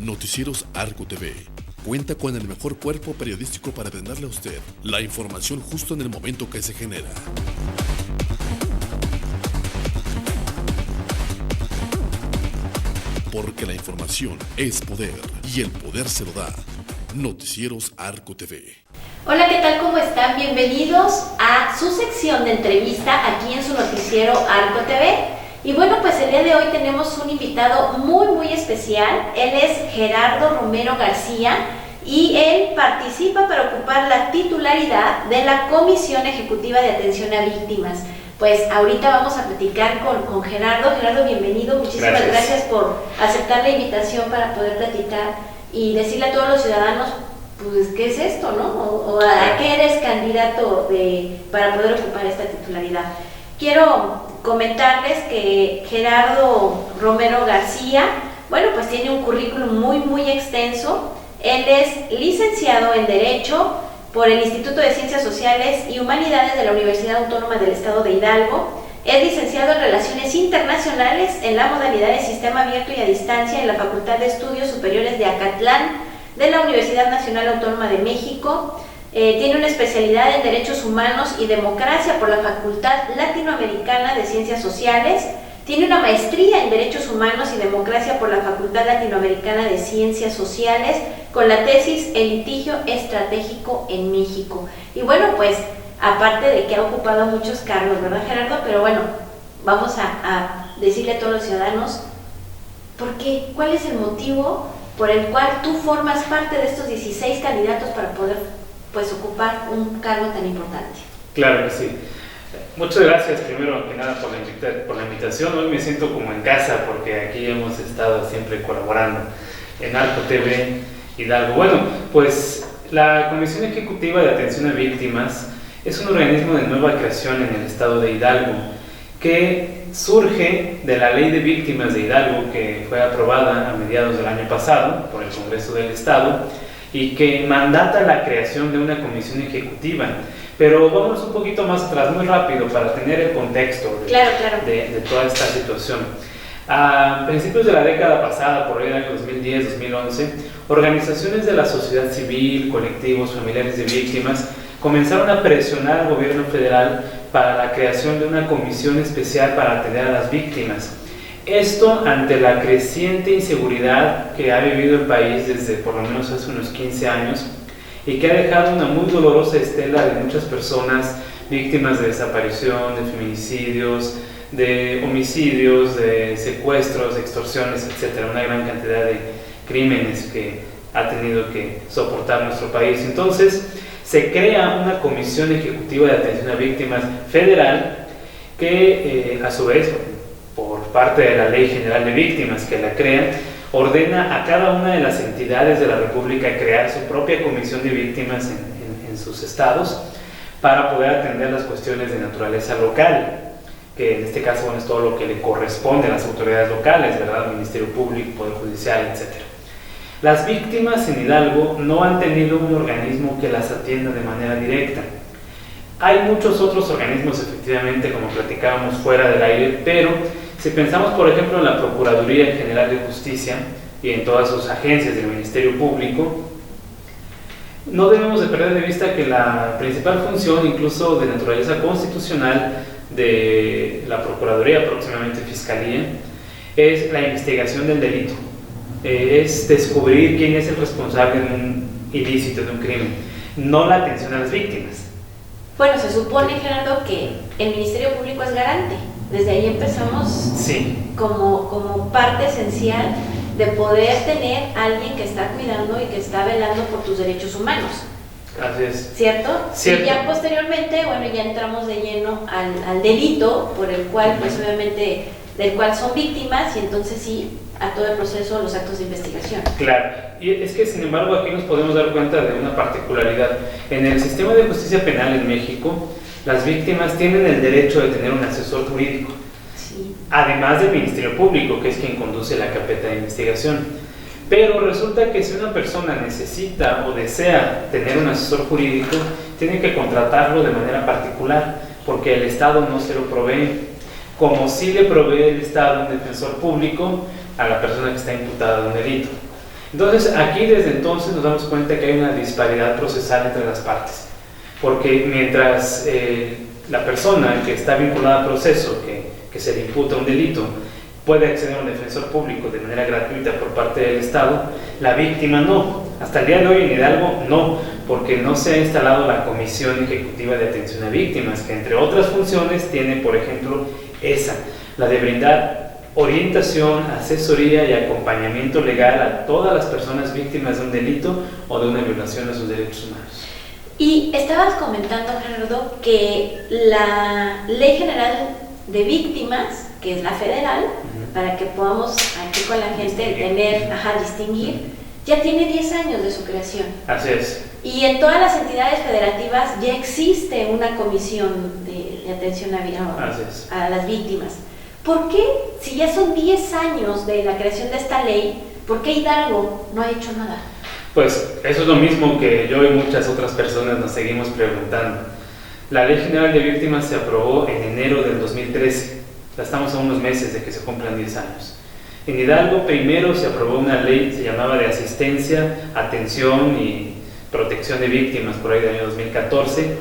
Noticieros Arco TV cuenta con el mejor cuerpo periodístico para brindarle a usted la información justo en el momento que se genera. Porque la información es poder y el poder se lo da. Noticieros Arco TV. Hola, ¿qué tal? ¿Cómo están? Bienvenidos a su sección de entrevista aquí en su noticiero Arco TV. Y bueno, pues el día de hoy tenemos un invitado muy especial. Él es Gerardo Romero García y él participa para ocupar la titularidad de la Comisión Ejecutiva de Atención a Víctimas. Pues ahorita vamos a platicar con Gerardo. Gerardo, bienvenido. Muchísimas gracias por aceptar la invitación para poder platicar y decirle a todos los ciudadanos, pues, ¿qué es esto, no? O a qué eres candidato para poder ocupar esta titularidad. Quiero comentarles que Gerardo Romero García, bueno, pues tiene un currículum muy extenso. Él es licenciado en Derecho por el Instituto de Ciencias Sociales y Humanidades de la Universidad Autónoma del Estado de Hidalgo. Es licenciado en Relaciones Internacionales en la modalidad de Sistema Abierto y a Distancia en la Facultad de Estudios Superiores de Acatlán de la Universidad Nacional Autónoma de México. Tiene una especialidad en Derechos Humanos y Democracia por la Facultad Latinoamericana de Ciencias Sociales. Tiene una maestría en Derechos Humanos y Democracia por la Facultad Latinoamericana de Ciencias Sociales con la tesis El litigio estratégico en México. Y bueno, pues aparte de que ha ocupado muchos cargos, ¿verdad, Gerardo? Pero bueno, vamos a decirle a todos los ciudadanos ¿por qué? ¿Cuál es el motivo por el cual tú formas parte de estos 16 candidatos para poder pues ocupar un cargo tan importante? Claro que sí. Muchas gracias primero que nada por la invitación. Hoy me siento como en casa porque aquí hemos estado siempre colaborando en Arco TV Hidalgo. Bueno, pues la Comisión Ejecutiva de Atención a Víctimas es un organismo de nueva creación en el estado de Hidalgo que surge de la Ley de Víctimas de Hidalgo que fue aprobada a mediados del año pasado por el Congreso del Estado y que mandata la creación de una comisión ejecutiva. Pero vamos un poquito más atrás, muy rápido, para tener el contexto de toda esta situación. A principios de la década pasada, por el año 2010-2011, organizaciones de la sociedad civil, colectivos, familiares de víctimas, comenzaron a presionar al gobierno federal para la creación de una comisión especial para atender a las víctimas. Esto ante la creciente inseguridad que ha vivido el país desde por lo menos hace unos 15 años y que ha dejado una muy dolorosa estela de muchas personas víctimas de desaparición, de feminicidios, de homicidios, de secuestros, de extorsiones, etc. Una gran cantidad de crímenes que ha tenido que soportar nuestro país. Entonces se crea una Comisión Ejecutiva de Atención a Víctimas federal que a su vez, por parte de la Ley General de Víctimas que la crea, ordena a cada una de las entidades de la República crear su propia comisión de víctimas en sus estados para poder atender las cuestiones de naturaleza local, que en este caso es todo lo que le corresponde a las autoridades locales, ¿verdad? Ministerio Público, Poder Judicial, etc. Las víctimas en Hidalgo no han tenido un organismo que las atienda de manera directa. Hay muchos otros organismos, efectivamente, como platicábamos fuera del aire, pero si pensamos, por ejemplo, en la Procuraduría General de Justicia y en todas sus agencias del Ministerio Público, no debemos de perder de vista que la principal función, incluso de naturaleza constitucional, de la Procuraduría, próximamente Fiscalía, es la investigación del delito, es descubrir quién es el responsable de un ilícito, de un crimen, no la atención a las víctimas. Bueno, se supone, Gerardo, que el Ministerio Público es garante. Desde ahí empezamos como parte esencial de poder tener a alguien que está cuidando y que está velando por tus derechos humanos. Así es. ¿Cierto? Cierto. Y ya posteriormente, bueno, ya entramos de lleno al delito por el cual, pues obviamente, del cual son víctimas y entonces sí, a todo el proceso, los actos de investigación. Claro, y es que sin embargo aquí nos podemos dar cuenta de una particularidad. En el sistema de justicia penal en México, las víctimas tienen el derecho de tener un asesor jurídico, además del Ministerio Público, que es quien conduce la carpeta de investigación. Pero resulta que si una persona necesita o desea tener un asesor jurídico, tiene que contratarlo de manera particular, porque el Estado no se lo provee, como sí le provee el Estado un defensor público a la persona que está imputada de un delito. Entonces, aquí desde entonces nos damos cuenta que hay una disparidad procesal entre las partes, porque mientras la persona que está vinculada al proceso, que se le imputa un delito, puede acceder a un defensor público de manera gratuita por parte del Estado, la víctima no. Hasta el día de hoy en Hidalgo no, porque no se ha instalado la Comisión Ejecutiva de Atención a Víctimas, que entre otras funciones tiene, por ejemplo, esa, la de brindar orientación, asesoría y acompañamiento legal a todas las personas víctimas de un delito o de una violación a sus derechos humanos. Y estabas comentando, Gerardo, que la Ley General de Víctimas, que es la federal, para que podamos aquí con la gente distinguir, ya tiene 10 años de su creación. Así es. Y en todas las entidades federativas ya existe una comisión de atención a las víctimas. ¿Por qué, si ya son 10 años de la creación de esta ley, por qué Hidalgo no ha hecho nada? Pues eso es lo mismo que yo y muchas otras personas nos seguimos preguntando. La Ley General de Víctimas se aprobó en enero del 2013. Ya estamos a unos meses de que se cumplan 10 años. En Hidalgo primero se aprobó una ley, se llamaba de asistencia, atención y protección de víctimas por ahí del año 2014,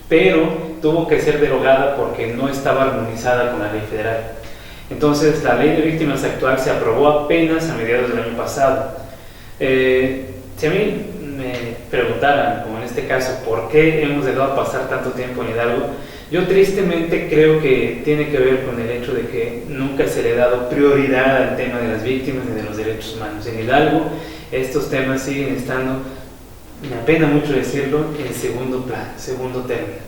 pero tuvo que ser derogada porque no estaba armonizada con la ley federal. Entonces la ley de víctimas actual se aprobó apenas a mediados del año pasado. Si a mí me preguntaran, como en este caso, por qué hemos dejado pasar tanto tiempo en Hidalgo, yo tristemente creo que tiene que ver con el hecho de que nunca se le ha dado prioridad al tema de las víctimas y de los derechos humanos. En Hidalgo estos temas siguen estando, me apena mucho decirlo, en segundo plano, segundo término.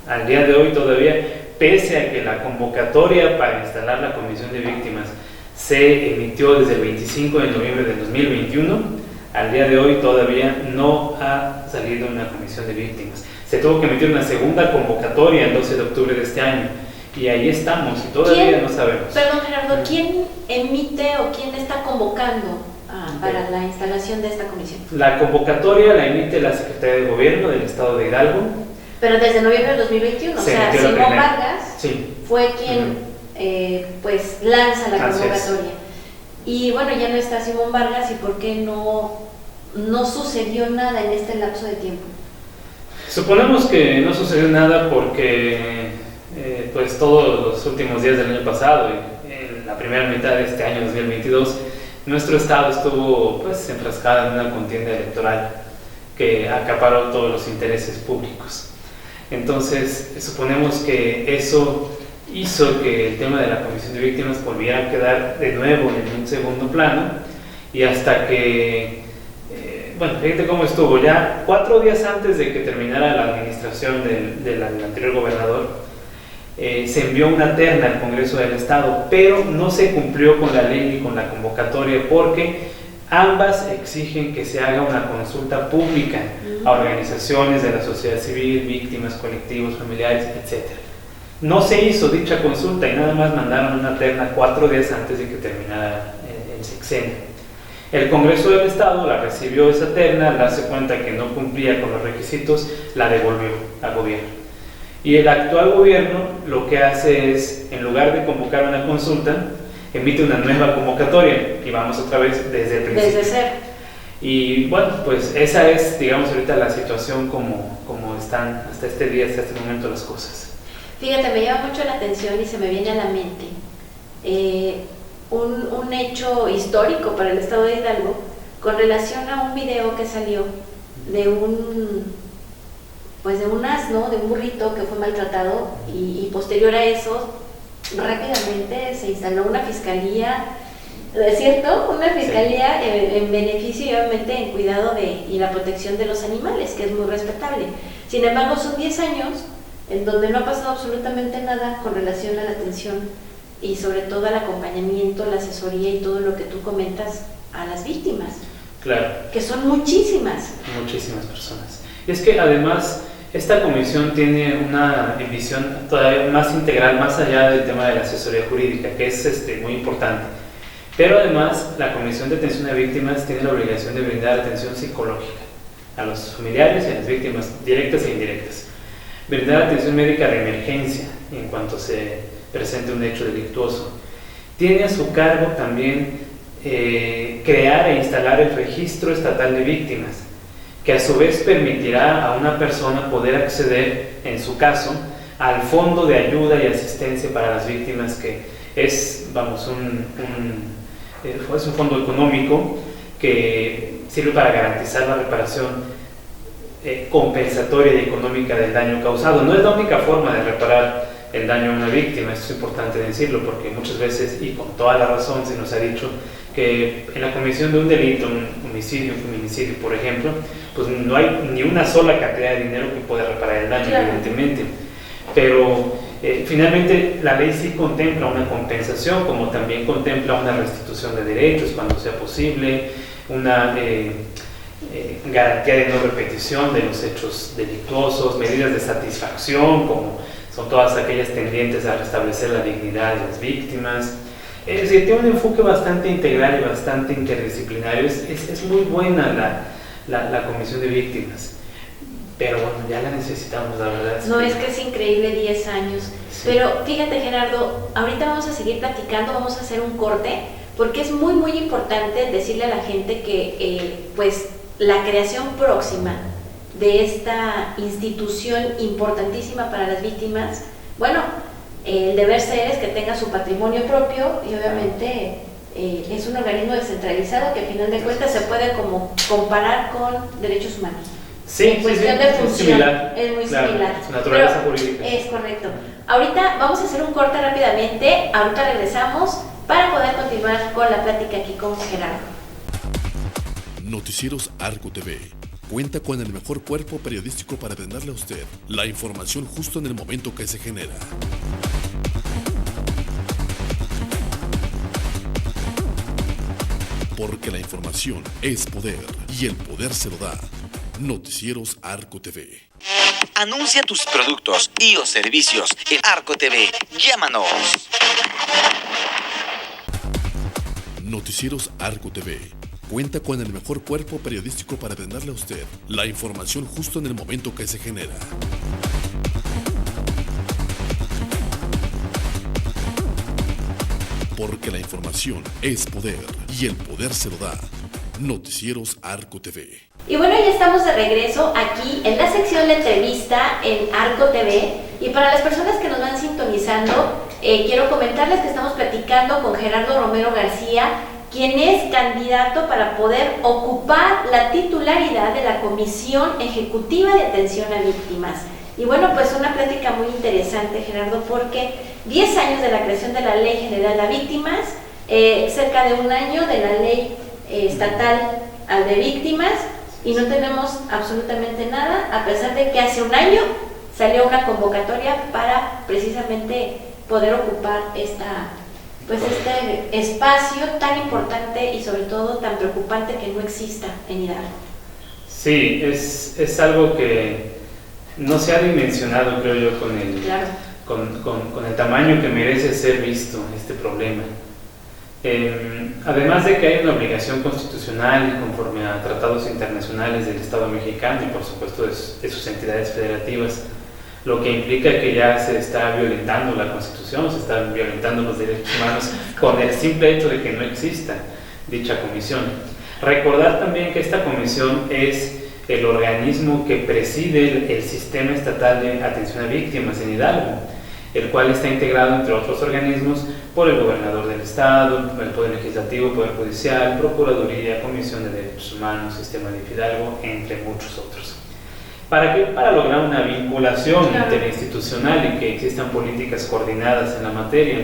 Al día de hoy todavía, pese a que la convocatoria para instalar la Comisión de Víctimas se emitió desde el 25 de noviembre del 2021, al día de hoy todavía no ha salido una Comisión de Víctimas. Se tuvo que emitir una segunda convocatoria el 12 de octubre de este año y ahí estamos y todavía no sabemos. Perdón, Gerardo, ¿quién emite o quién está convocando para la instalación de esta comisión? La convocatoria la emite la Secretaría de Gobierno del Estado de Hidalgo. Pero desde noviembre del 2021, o sea, Simón Vargas fue quien pues lanza la convocatoria. Y bueno, ya no está Simón Vargas, ¿y por qué no sucedió nada en este lapso de tiempo? Suponemos que no sucedió nada porque pues todos los últimos días del año pasado y en la primera mitad de este año 2022 nuestro estado estuvo pues enfrascado en una contienda electoral que acaparó todos los intereses públicos. Entonces suponemos que eso hizo que el tema de la Comisión de Víctimas volviera a quedar de nuevo en un segundo plano y hasta que bueno, fíjate cómo estuvo. Ya 4 días antes de que terminara la administración del anterior gobernador, se envió una terna al Congreso del Estado, pero no se cumplió con la ley ni con la convocatoria porque ambas exigen que se haga una consulta pública a organizaciones de la sociedad civil, víctimas, colectivos, familiares, etc. No se hizo dicha consulta y nada más mandaron una terna 4 días antes de que terminara el sexenio. El Congreso del Estado la recibió esa terna, al darse cuenta que no cumplía con los requisitos, la devolvió al gobierno. Y el actual gobierno lo que hace es, en lugar de convocar una consulta, emite una nueva convocatoria y vamos otra vez desde el principio. Desde cero. Y bueno, pues esa es, digamos, ahorita la situación como están hasta este día, hasta este momento las cosas. Fíjate, me llama mucho la atención y se me viene a la mente un hecho histórico para el estado de Hidalgo con relación a un video que salió de un asno, de un burrito que fue maltratado y posterior a eso rápidamente se instaló una fiscalía, ¿es cierto? Una fiscalía en beneficio y obviamente en cuidado y la protección de los animales, que es muy respetable. Sin embargo, son 10 años en donde no ha pasado absolutamente nada con relación a la atención y sobre todo al acompañamiento, la asesoría y todo lo que tú comentas a las víctimas. Claro. Que son muchísimas. Muchísimas personas. Y es que además esta comisión tiene una visión todavía más integral, más allá del tema de la asesoría jurídica, que es muy importante. Pero además la Comisión de Atención a Víctimas tiene la obligación de brindar atención psicológica a los familiares y a las víctimas directas e indirectas. Brindar atención médica de emergencia en cuanto se presente un hecho delictuoso. Tiene a su cargo también crear e instalar el Registro Estatal de Víctimas, que a su vez permitirá a una persona poder acceder, en su caso, al Fondo de Ayuda y Asistencia para las Víctimas, que es, vamos, es un fondo económico que sirve para garantizar la reparación compensatoria y económica del daño causado. No es la única forma de reparar el daño a una víctima, esto es importante decirlo, porque muchas veces, y con toda la razón, se nos ha dicho que en la comisión de un delito, un homicidio, un feminicidio, por ejemplo, pues no hay ni una sola cantidad de dinero que pueda reparar el daño, claro, evidentemente. Pero finalmente la ley sí contempla una compensación, como también contempla una restitución de derechos cuando sea posible, una garantía de no repetición de los hechos delictuosos, medidas de satisfacción, como son todas aquellas tendientes a restablecer la dignidad de las víctimas. Es decir, tiene un enfoque bastante integral y bastante interdisciplinario. Es muy buena la Comisión de Víctimas, pero bueno, ya la necesitamos, la verdad. No, es que es increíble, 10 años. Sí. Pero fíjate, Gerardo, ahorita vamos a seguir platicando, vamos a hacer un corte, porque es muy, muy importante decirle a la gente que, pues, la creación próxima de esta institución importantísima para las víctimas, bueno, el deber ser es que tenga su patrimonio propio y obviamente es un organismo descentralizado que al final de cuentas se puede como comparar con derechos humanos. Sí, en cuestión de función, es similar, es muy claro, similar. Su naturaleza jurídica. Es correcto. Ahorita vamos a hacer un corte rápidamente, ahorita regresamos para poder continuar con la plática aquí con Gerardo. Noticieros Arco TV cuenta con el mejor cuerpo periodístico para brindarle a usted la información justo en el momento que se genera. Porque la información es poder y el poder se lo da. Noticieros Arco TV. Anuncia tus productos y o servicios en Arco TV. Llámanos. Noticieros Arco TV cuenta con el mejor cuerpo periodístico para brindarle a usted la información justo en el momento que se genera. Porque la información es poder y el poder se lo da. Noticieros Arco TV. Y bueno, ya estamos de regreso aquí en la sección de entrevista en Arco TV. Y para las personas que nos van sintonizando, quiero comentarles que estamos platicando con Gerardo Romero García, quien es candidato para poder ocupar la titularidad de la Comisión Ejecutiva de Atención a Víctimas. Y bueno, pues una plática muy interesante, Gerardo, porque 10 años de la creación de la Ley General de Víctimas, cerca de un año de la Ley Estatal de Víctimas, y no tenemos absolutamente nada, a pesar de que hace un año salió una convocatoria para precisamente poder ocupar este espacio tan importante y sobre todo tan preocupante que no exista en Hidalgo. Sí, es algo que no se ha dimensionado, creo yo, con el tamaño que merece ser visto este problema. Además de que hay una obligación constitucional conforme a tratados internacionales del Estado mexicano y por supuesto de sus entidades federativas, lo que implica que ya se está violentando la Constitución, se están violentando los derechos humanos con el simple hecho de que no exista dicha comisión. Recordar también que esta comisión es el organismo que preside el Sistema Estatal de Atención a Víctimas en Hidalgo, el cual está integrado, entre otros organismos, por el gobernador del estado, el Poder Legislativo, el Poder Judicial, Procuraduría, Comisión de Derechos Humanos, Sistema de Hidalgo, entre muchos otros. ¿Para qué? Para lograr una vinculación interinstitucional y que existan políticas coordinadas en la materia,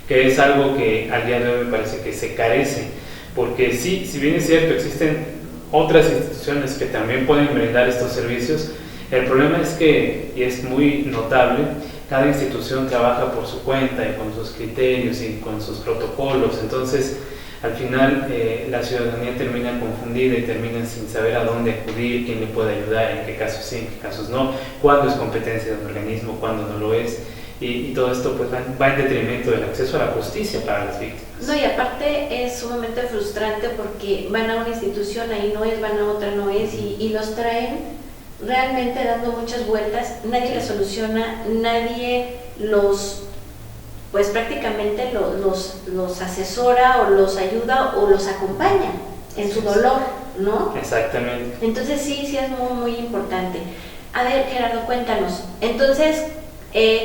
que es algo que al día de hoy me parece que se carece, porque sí, si bien es cierto, existen otras instituciones que también pueden brindar estos servicios, el problema es que, y es muy notable, cada institución trabaja por su cuenta y con sus criterios y con sus protocolos, entonces al final la ciudadanía termina confundida y termina sin saber a dónde acudir, quién le puede ayudar, en qué casos sí, en qué casos no, cuándo es competencia de un organismo, cuándo no lo es, y todo esto pues va en detrimento del acceso a la justicia para las víctimas. No, y aparte es sumamente frustrante porque van a una institución, ahí no es, van a otra, no es, y los traen realmente dando muchas vueltas, nadie les soluciona, nadie los pues prácticamente los asesora o los ayuda o los acompaña en su dolor, ¿no? Exactamente. Entonces sí es muy, muy importante. A ver, Gerardo, cuéntanos. Entonces,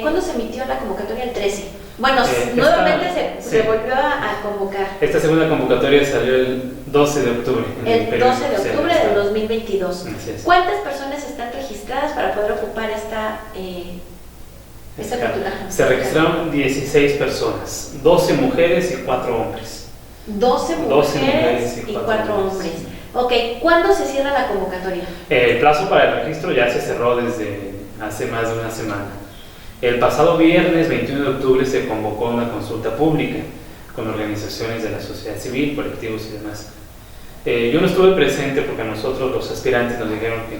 ¿cuándo se emitió la convocatoria? El 13. Bueno, nuevamente se volvió a convocar. Esta segunda convocatoria salió el 12 de octubre. El 12 de octubre del 2022. ¿Cuántas personas están registradas para poder ocupar esta titular? Se registraron 16 personas, 12 mujeres y 4 hombres. 12 mujeres y 4 hombres. Ok, ¿cuándo se cierra la convocatoria? El plazo para el registro ya se cerró desde hace más de una semana. El pasado viernes 21 de octubre se convocó una consulta pública con organizaciones de la sociedad civil, colectivos y demás. Yo no estuve presente porque a nosotros los aspirantes nos dijeron que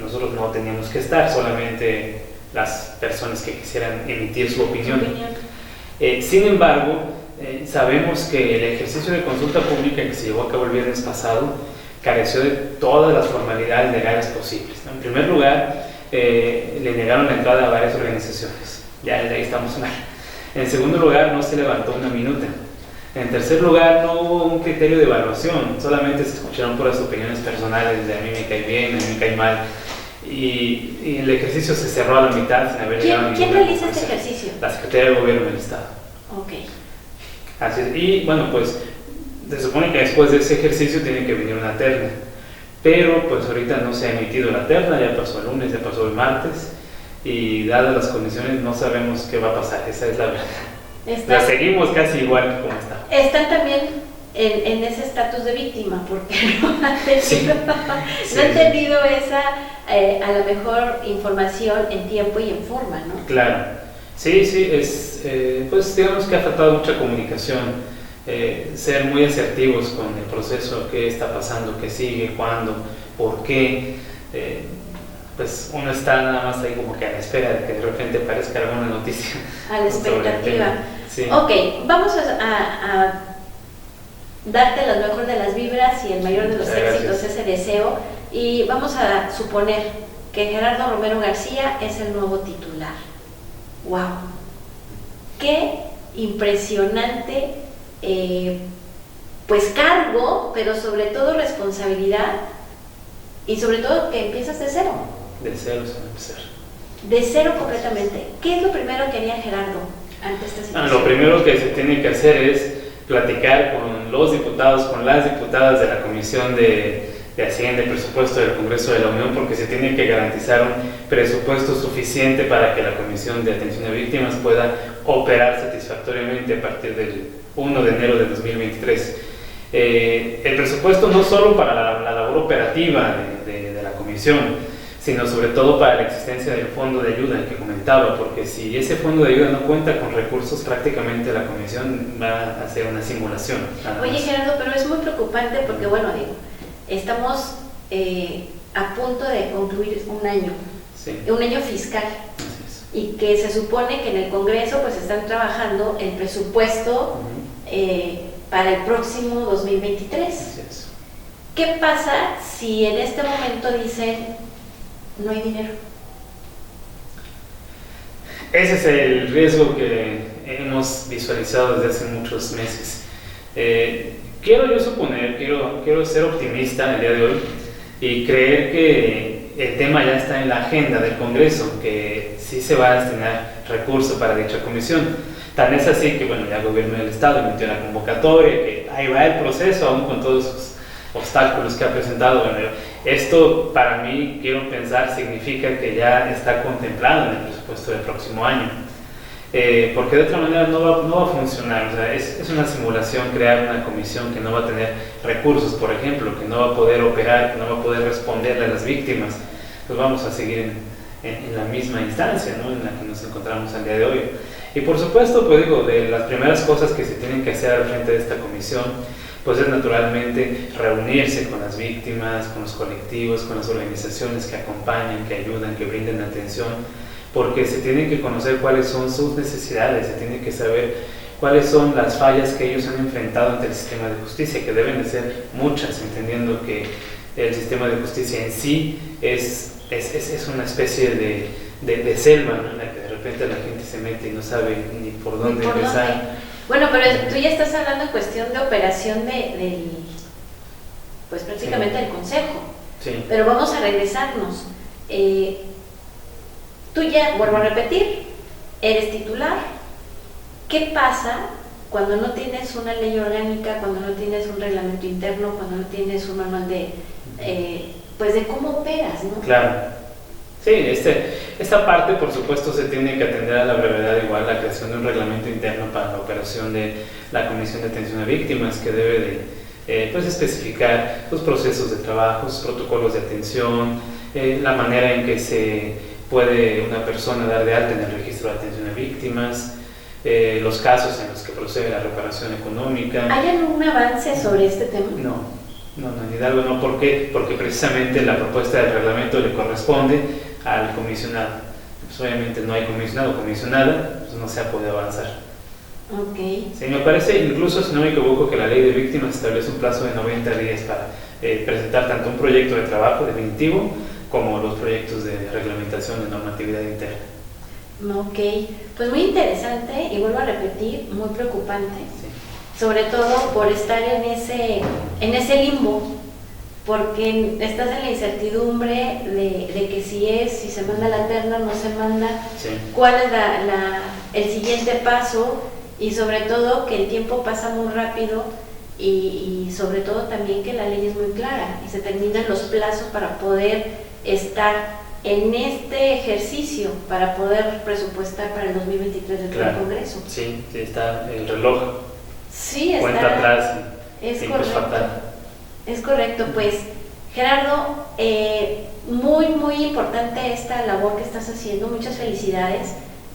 nosotros no teníamos que estar, solamente las personas que quisieran emitir su opinión. Sin embargo, sabemos que el ejercicio de consulta pública que se llevó a cabo el viernes pasado careció de todas las formalidades legales posibles, ¿no? En primer lugar, le negaron la entrada a varias organizaciones, ya desde ahí estamos mal. En segundo lugar, no se levantó una minuta. En tercer lugar, no hubo un criterio de evaluación, solamente se escucharon puras opiniones personales de a mí me cae bien, a mí me cae mal, y el ejercicio se cerró a la mitad sin haber llegado a ninguna ¿Quién realiza conclusión. este ejercicio? La Secretaría de Gobierno del Estado. Ok. Así es. Y bueno, pues se supone que después de ese ejercicio tiene que venir una terna, pero pues ahorita no se ha emitido la terna, ya pasó el lunes, ya pasó el martes, y dadas las condiciones no sabemos qué va a pasar, esa es la verdad. La seguimos casi igual que como está. Están también en ese estatus de víctima, porque no han tenido esa, a lo mejor, información en tiempo y en forma, ¿no? Claro, sí, pues digamos que ha faltado mucha comunicación, ser muy asertivos con el proceso, qué está pasando, qué sigue, cuándo, por qué. Pues uno está nada más ahí como que a la espera de que de repente aparezca alguna noticia. A la expectativa. Sí. Ok, vamos a darte la mejor de las vibras y el mayor de los éxitos, ese deseo, y vamos a suponer que Gerardo Romero García es el nuevo titular. ¡Wow! ¡Qué impresionante pues cargo, pero sobre todo responsabilidad, y sobre todo que empiezas de cero? De cero se va a empezar. De cero completamente. ¿Qué es lo primero que haría Gerardo ante esta situación? Lo primero que se tiene que hacer es platicar con los diputados, con las diputadas de la Comisión de Hacienda y Presupuesto del Congreso de la Unión, porque se tiene que garantizar un presupuesto suficiente para que la Comisión de Atención a Víctimas pueda operar satisfactoriamente a partir del 1 de enero de 2023. El presupuesto no solo para la labor operativa de la Comisión, sino sobre todo para la existencia del fondo de ayuda que comentaba, porque si ese fondo de ayuda no cuenta con recursos, prácticamente la Comisión va a hacer una simulación. Oye, Gerardo, pero es muy preocupante porque, bueno, digo, estamos a punto de concluir un año fiscal, y que se supone que en el Congreso pues están trabajando el presupuesto para el próximo 2023. ¿Qué pasa si en este momento dicen no hay dinero? Ese es el riesgo que hemos visualizado desde hace muchos meses. Quiero yo suponer, quiero ser optimista el día de hoy y creer que el tema ya está en la agenda del Congreso, que sí se va a destinar recursos para dicha comisión. Tan es así que, bueno, ya el Gobierno del Estado emitió la convocatoria, que ahí va el proceso, aún con todos sus obstáculos que ha presentado. Bueno, esto para mí, quiero pensar, significa que ya está contemplado en el presupuesto del próximo año, porque de otra manera no va a funcionar. O sea, es una simulación crear una comisión que no va a tener recursos, por ejemplo, que no va a poder operar, que no va a poder responderle a las víctimas. Pues vamos a seguir en la misma instancia, ¿no?, en la que nos encontramos al día de hoy. Y por supuesto, pues digo, de las primeras cosas que se tienen que hacer al frente de esta comisión, pues es naturalmente reunirse con las víctimas, con los colectivos, con las organizaciones que acompañan, que ayudan, que brindan atención, porque se tienen que conocer cuáles son sus necesidades, se tiene que saber cuáles son las fallas que ellos han enfrentado ante el sistema de justicia, que deben de ser muchas, entendiendo que el sistema de justicia en sí es una especie de selva, ¿no?, en la que de repente la gente se mete y no sabe ni por dónde empezar. Bueno, pero tú ya estás hablando en cuestión de operación pues prácticamente del consejo. Sí. Pero vamos a regresarnos. Tú ya, vuelvo a repetir, eres titular. ¿Qué pasa cuando no tienes una ley orgánica, cuando no tienes un reglamento interno, cuando no tienes un manual pues de cómo operas, ¿no? Claro. Sí, esta parte por supuesto se tiene que atender a la brevedad, igual la creación de un reglamento interno para la operación de la Comisión de Atención a Víctimas, que debe de pues especificar los procesos de trabajo, los protocolos de atención, la manera en que se puede una persona dar de alta en el registro de atención a víctimas, los casos en los que procede la reparación económica. ¿Hay algún avance sobre este tema? No, en Hidalgo no. ¿Por qué? Porque precisamente la propuesta del reglamento le corresponde al comisionado. Pues obviamente no hay comisionado o comisionada, pues no se ha podido avanzar. Ok. Sí, me parece, incluso si no me equivoco, que la ley de víctimas establece un plazo de 90 días para presentar tanto un proyecto de trabajo definitivo como los proyectos de reglamentación de normatividad interna. Ok, pues muy interesante y vuelvo a repetir, muy preocupante. Sí. Sobre todo por estar en ese limbo, porque estás en la incertidumbre de que si se manda la terna, no se manda, Sí. cuál es el siguiente paso, y sobre todo que el tiempo pasa muy rápido y sobre todo también que la ley es muy clara y se terminan los plazos para poder estar en este ejercicio, para poder presupuestar para el 2023 dentro del Congreso. Sí, está el reloj. Sí, cuenta atrás y es tiempo es fatal. Es correcto, pues Gerardo, muy muy importante esta labor que estás haciendo, muchas felicidades,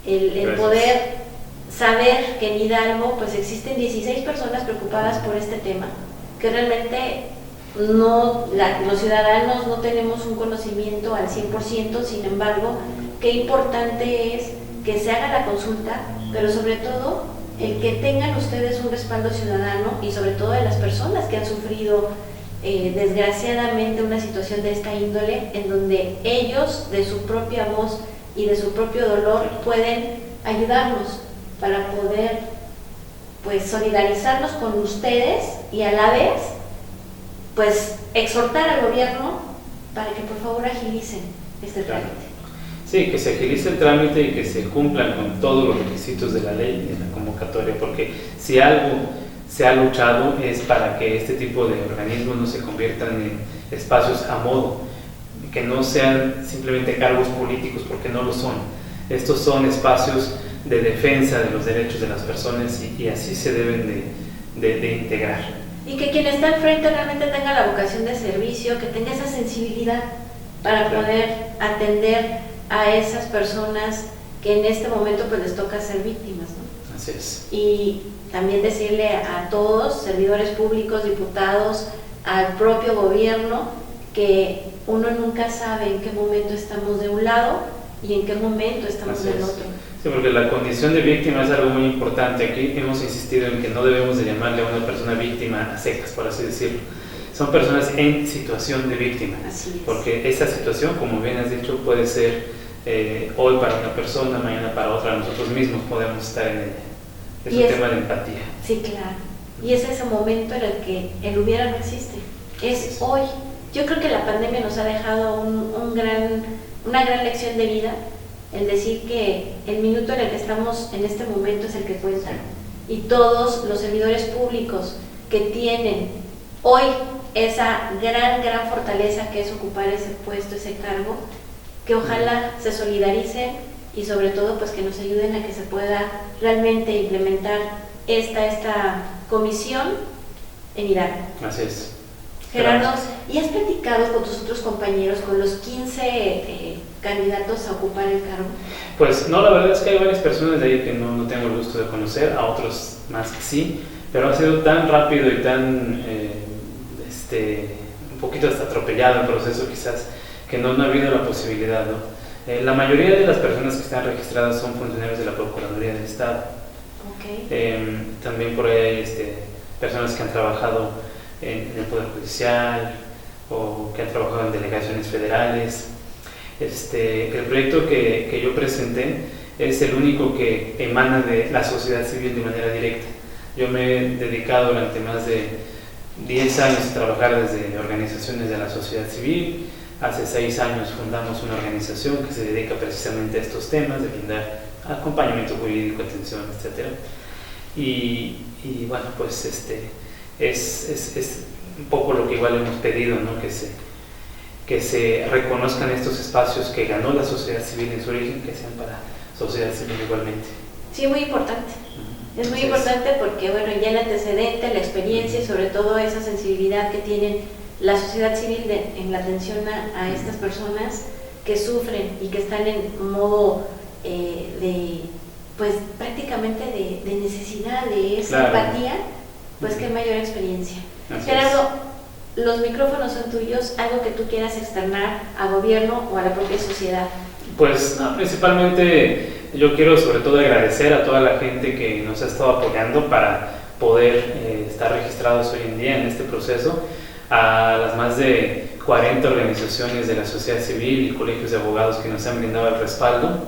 el poder saber que en Hidalgo pues existen 16 personas preocupadas por este tema, que realmente los ciudadanos no tenemos un conocimiento al 100%, sin embargo, qué importante es que se haga la consulta, pero sobre todo el que tengan ustedes un respaldo ciudadano y sobre todo de las personas que han sufrido desgraciadamente una situación de esta índole, en donde ellos de su propia voz y de su propio dolor pueden ayudarnos para poder pues solidarizarnos con ustedes y a la vez pues exhortar al gobierno para que por favor agilicen este trámite. Sí, que se agilice el trámite y que se cumplan con todos los requisitos de la ley y de la convocatoria, porque si algo se ha luchado es para que este tipo de organismos no se conviertan en espacios a modo, que no sean simplemente cargos políticos, porque no lo son. Estos son espacios de defensa de los derechos de las personas y así se deben de integrar. Y que quien está al frente realmente tenga la vocación de servicio, que tenga esa sensibilidad para poder atender a esas personas que en este momento pues les toca ser víctimas, ¿no? Así es. Y también decirle a todos, servidores públicos, diputados, al propio gobierno, que uno nunca sabe en qué momento estamos de un lado y en qué momento estamos del otro. Sí, porque la condición de víctima es algo muy importante. Aquí hemos insistido en que no debemos de llamarle a una persona víctima a secas, por así decirlo. Son personas en situación de víctima. Así es. Porque esa situación, como bien has dicho, puede ser hoy para una persona, mañana para otra. Nosotros mismos podemos estar en ella. Es un tema de empatía. Sí, claro. Y es ese momento en el que el hubiera no existe. Es hoy. Yo creo que la pandemia nos ha dejado una gran lección de vida, el decir que el minuto en el que estamos en este momento es el que cuenta. Y todos los servidores públicos que tienen hoy esa gran fortaleza que es ocupar ese puesto, ese cargo, que ojalá se solidaricen y sobre todo pues que nos ayuden a que se pueda realmente implementar esta comisión en Hidalgo. Así es. Gerardo, ¿y has platicado con tus otros compañeros, con los 15 candidatos a ocupar el cargo? Pues no, la verdad es que hay varias personas de ahí que no tengo el gusto de conocer, a otros más que sí, pero ha sido tan rápido y tan un poquito hasta atropellado el proceso quizás, que no ha habido la posibilidad, ¿no? La mayoría de las personas que están registradas son funcionarios de la Procuraduría del Estado. Okay. También por ahí hay personas que han trabajado en el Poder Judicial o que han trabajado en delegaciones federales. El proyecto que yo presenté es el único que emana de la sociedad civil de manera directa. Yo me he dedicado durante más de 10 años a trabajar desde organizaciones de la sociedad civil. Hace 6 años fundamos una organización que se dedica precisamente a estos temas, de brindar acompañamiento jurídico, atención, etc. Y bueno, pues es un poco lo que igual hemos pedido, ¿no? Que se reconozcan estos espacios que ganó la sociedad civil en su origen, que sean para sociedad civil igualmente. Sí, muy importante. Es muy importante porque, bueno, ya el antecedente, la experiencia y sobre todo esa sensibilidad que tienen la sociedad civil en la atención a estas personas que sufren y que están en modo pues prácticamente de necesidad de esa empatía, pues qué mayor experiencia. Gerardo, los micrófonos son tuyos, algo que tú quieras externar a gobierno o a la propia sociedad. Pues no, principalmente yo quiero sobre todo agradecer a toda la gente que nos ha estado apoyando para poder estar registrados hoy en día en este proceso, a las más de 40 organizaciones de la sociedad civil y colegios de abogados que nos han brindado el respaldo,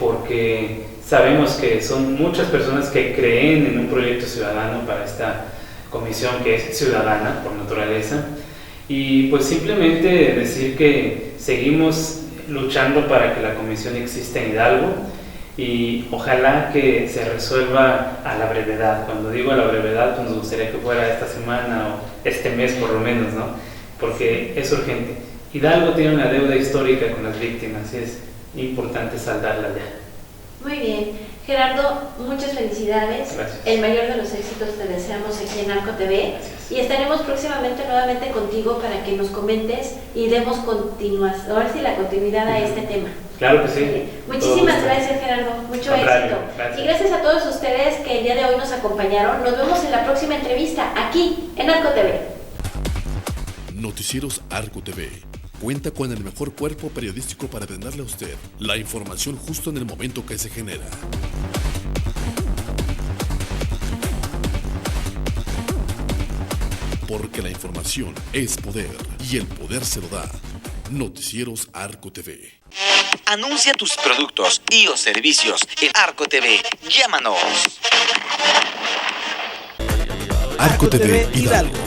porque sabemos que son muchas personas que creen en un proyecto ciudadano para esta comisión que es ciudadana por naturaleza, y pues simplemente decir que seguimos luchando para que la comisión exista en Hidalgo y ojalá que se resuelva a la brevedad. Cuando digo a la brevedad, pues nos gustaría que fuera esta semana o este mes por lo menos, ¿no? Porque es urgente. Hidalgo tiene una deuda histórica con las víctimas y es importante saldarla ya. Muy bien. Gerardo, muchas felicidades. Gracias. El mayor de los éxitos te deseamos aquí en Arco TV. Gracias. Y estaremos próximamente nuevamente contigo para que nos comentes y demos ahora sí la continuidad a este tema. Claro que sí. Muchísimas gracias, Gerardo. Mucho éxito. Gracias. Y gracias a todos ustedes que el día de hoy nos acompañaron. Nos vemos en la próxima entrevista aquí en Arco TV. Noticieros Arco TV. Cuenta con el mejor cuerpo periodístico para brindarle a usted la información justo en el momento que se genera. Porque la información es poder y el poder se lo da. Noticieros Arco TV. Anuncia tus productos y o servicios en Arco TV. Llámanos. Arco TV Hidalgo.